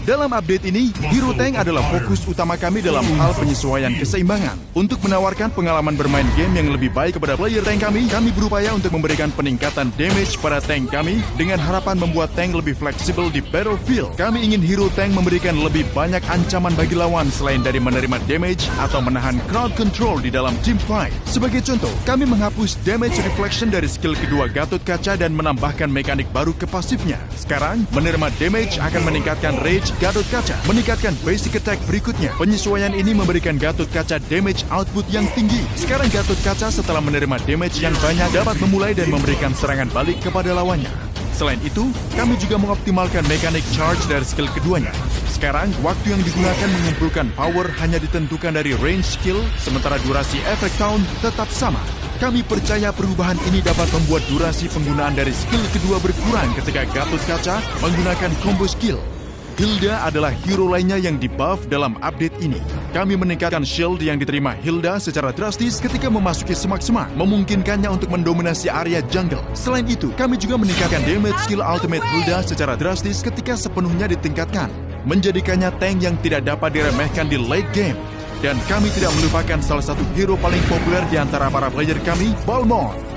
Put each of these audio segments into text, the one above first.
Dalam update ini, Hero Tank adalah fokus utama kami dalam hal penyesuaian keseimbangan. Untuk menawarkan pengalaman bermain game yang lebih baik kepada player tank kami berupaya untuk memberikan peningkatan damage pada tank kami dengan harapan membuat tank lebih fleksibel di battlefield. Kami ingin Hero Tank memberikan lebih banyak ancaman bagi lawan selain dari menerima damage atau menahan crowd control di dalam team fight. Sebagai contoh, kami menghapus damage reflection dari skill kedua Gatot Kaca dan menambahkan mekanik baru ke pasifnya. Sekarang, menerima damage akan meningkatkan rage Gatot Kaca, meningkatkan basic attack berikutnya. Penyesuaian ini memberikan Gatot Kaca damage output yang tinggi. Sekarang Gatot Kaca setelah menerima damage yang banyak dapat memulai dan memberikan serangan balik kepada lawannya. Selain itu, kami juga mengoptimalkan mekanik charge dari skill keduanya. Sekarang, waktu yang digunakan mengumpulkan power hanya ditentukan dari range skill, sementara durasi efek count tetap sama. Kami percaya perubahan ini dapat membuat durasi penggunaan dari skill kedua berkurang ketika Gatot Kaca menggunakan combo skill. Hilda adalah hero lainnya yang di-buff dalam update ini. Kami meningkatkan shield yang diterima Hilda secara drastis ketika memasuki semak-semak, memungkinkannya untuk mendominasi area jungle. Selain itu, kami juga meningkatkan damage skill ultimate Hilda secara drastis ketika sepenuhnya ditingkatkan, menjadikannya tank yang tidak dapat diremehkan di late game. Dan kami tidak melupakan salah satu hero paling populer di antara para player kami, Balmond.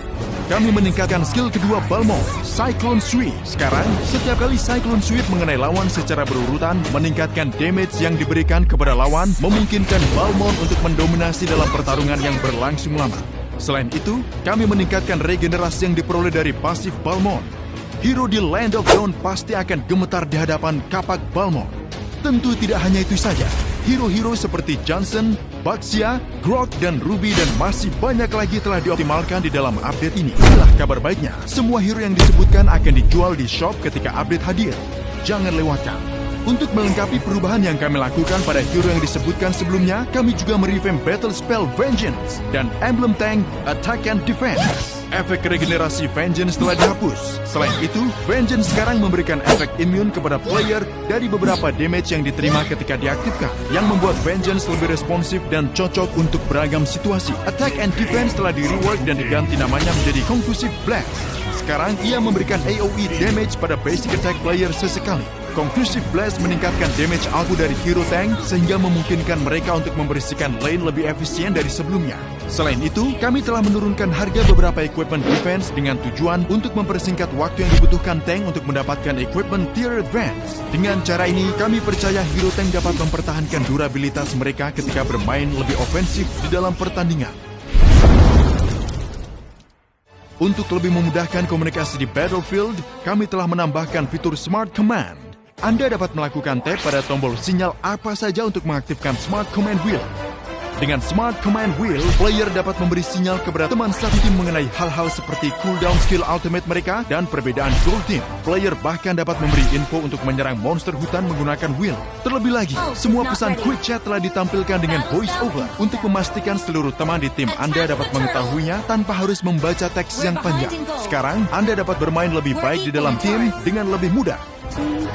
Kami meningkatkan skill kedua Balmond, Cyclone Sweep. Sekarang, setiap kali Cyclone Sweep mengenai lawan secara berurutan, meningkatkan damage yang diberikan kepada lawan, memungkinkan Balmond untuk mendominasi dalam pertarungan yang berlangsung lama. Selain itu, kami meningkatkan regenerasi yang diperoleh dari pasif Balmond. Hero di Land of Dawn pasti akan gemetar di hadapan kapak Balmond. Tentu tidak hanya itu saja. Hero-hero seperti Johnson, Baxia, Grok, dan Ruby dan masih banyak lagi telah dioptimalkan di dalam update ini. Inilah kabar baiknya, semua hero yang disebutkan akan dijual di shop ketika update hadir. Jangan lewatkan. Untuk melengkapi perubahan yang kami lakukan pada hero yang disebutkan sebelumnya, kami juga merevamp Battle Spell Vengeance dan Emblem Tank Attack and Defense. Efek regenerasi Vengeance telah dihapus. Selain itu, Vengeance sekarang memberikan efek immune kepada player dari beberapa damage yang diterima ketika diaktifkan, yang membuat Vengeance lebih responsif dan cocok untuk beragam situasi. Attack and Defense telah di-rework dan diganti namanya menjadi Concussive Blast. Sekarang, ia memberikan AoE damage pada basic attack player sesekali. Concussive Blast meningkatkan damage output dari hero tank sehingga memungkinkan mereka untuk membersihkan lane lebih efisien dari sebelumnya. Selain itu, kami telah menurunkan harga beberapa equipment defense dengan tujuan untuk mempersingkat waktu yang dibutuhkan tank untuk mendapatkan equipment tier advance. Dengan cara ini, kami percaya hero tank dapat mempertahankan durabilitas mereka ketika bermain lebih ofensif di dalam pertandingan. Untuk lebih memudahkan komunikasi di battlefield, kami telah menambahkan fitur Smart Command. Anda dapat melakukan tap pada tombol sinyal apa saja untuk mengaktifkan Smart Command Wheel. Dengan Smart Command Wheel, player dapat memberi sinyal kepada teman satu tim mengenai hal-hal seperti cooldown skill ultimate mereka dan perbedaan goal team. Player bahkan dapat memberi info untuk menyerang monster hutan menggunakan wheel. Terlebih lagi, semua pesan quick chat telah ditampilkan dengan voice over untuk memastikan seluruh teman di tim Anda dapat mengetahuinya tanpa harus membaca teks yang panjang. Sekarang, Anda dapat bermain lebih baik di dalam tim dengan lebih mudah.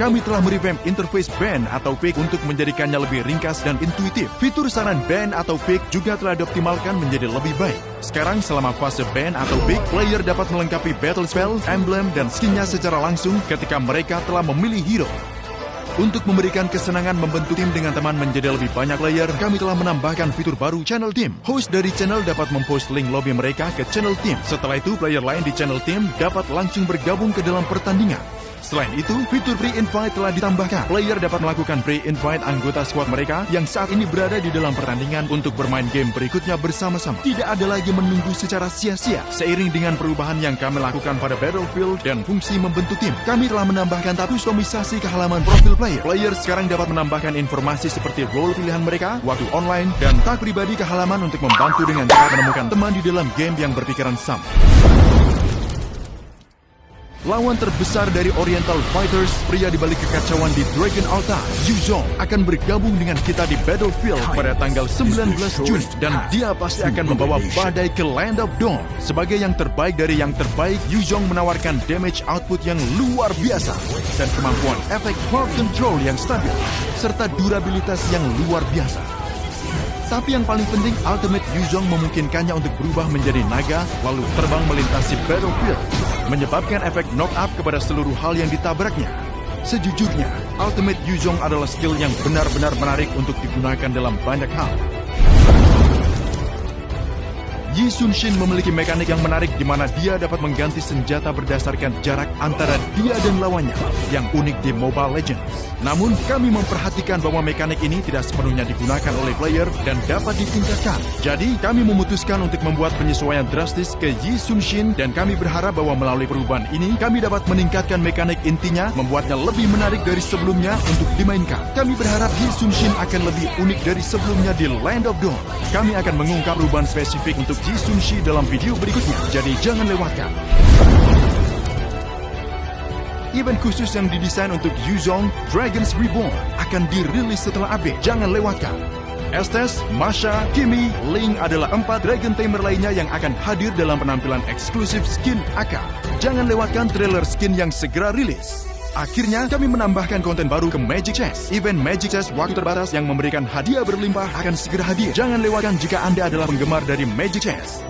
Kami telah merevamp interface ban atau pick untuk menjadikannya lebih ringkas dan intuitif. Fitur saran ban atau pick juga telah dioptimalkan menjadi lebih baik. Sekarang selama fase ban atau pick, player dapat melengkapi battle spell, emblem, dan skinnya secara langsung ketika mereka telah memilih hero. Untuk memberikan kesenangan membentuk tim dengan teman menjadi lebih banyak player, kami telah menambahkan fitur baru Channel Team. Host dari channel dapat mempost link lobby mereka ke Channel Team. Setelah itu, player lain di Channel Team dapat langsung bergabung ke dalam pertandingan. Selain itu, fitur pre-invite telah ditambahkan. Player dapat melakukan pre-invite anggota squad mereka yang saat ini berada di dalam pertandingan untuk bermain game berikutnya bersama-sama. Tidak ada lagi menunggu secara sia-sia. Seiring dengan perubahan yang kami lakukan pada Battlefield dan fungsi membentuk tim, kami telah menambahkan tab kustomisasi ke halaman profil player. Player sekarang dapat menambahkan informasi seperti role pilihan mereka, waktu online, dan tag pribadi ke halaman untuk membantu dengan cara menemukan teman di dalam game yang berpikiran sama. Lawan terbesar dari Oriental Fighters, pria di balik kekacauan di Dragon Altar, Yuzong, akan bergabung dengan kita di Battlefield pada tanggal 19 Juni. Dan dia pasti akan membawa badai ke Land of Dawn. Sebagai yang terbaik dari yang terbaik, Yuzong menawarkan damage output yang luar biasa dan kemampuan efek crowd control yang stabil, serta durabilitas yang luar biasa. Tapi yang paling penting, Ultimate Yuzong memungkinkannya untuk berubah menjadi naga, lalu terbang melintasi battlefield, menyebabkan efek knock up kepada seluruh hal yang ditabraknya. Sejujurnya, Ultimate Yuzong adalah skill yang benar-benar menarik untuk digunakan dalam banyak hal. Yi Sun-shin memiliki mekanik yang menarik di mana dia dapat mengganti senjata berdasarkan jarak antara dia dan lawannya yang unik di Mobile Legends. Namun, kami memperhatikan bahwa mekanik ini tidak sepenuhnya digunakan oleh player dan dapat ditingkatkan. Jadi, kami memutuskan untuk membuat penyesuaian drastis ke Yi Sun-shin dan kami berharap bahwa melalui perubahan ini, kami dapat meningkatkan mekanik intinya, membuatnya lebih menarik dari sebelumnya untuk dimainkan. Kami berharap Yi Sun-shin akan lebih unik dari sebelumnya di Land of Dawn. Kami akan mengungkap perubahan spesifik untuk Yi Sun-shi dalam video berikutnya, jadi jangan lewatkan. Event khusus yang didesain untuk Yuzong, Dragons Reborn, akan dirilis setelah update. Jangan lewatkan. Estes, Masha, Kimi, Ling adalah 4 Dragon Tamer lainnya yang akan hadir dalam penampilan eksklusif skin AK. Jangan lewatkan trailer skin yang segera rilis. Akhirnya, kami menambahkan konten baru ke Magic Chess. Event Magic Chess waktu terbatas yang memberikan hadiah berlimpah akan segera hadir. Jangan lewatkan jika Anda adalah penggemar dari Magic Chess.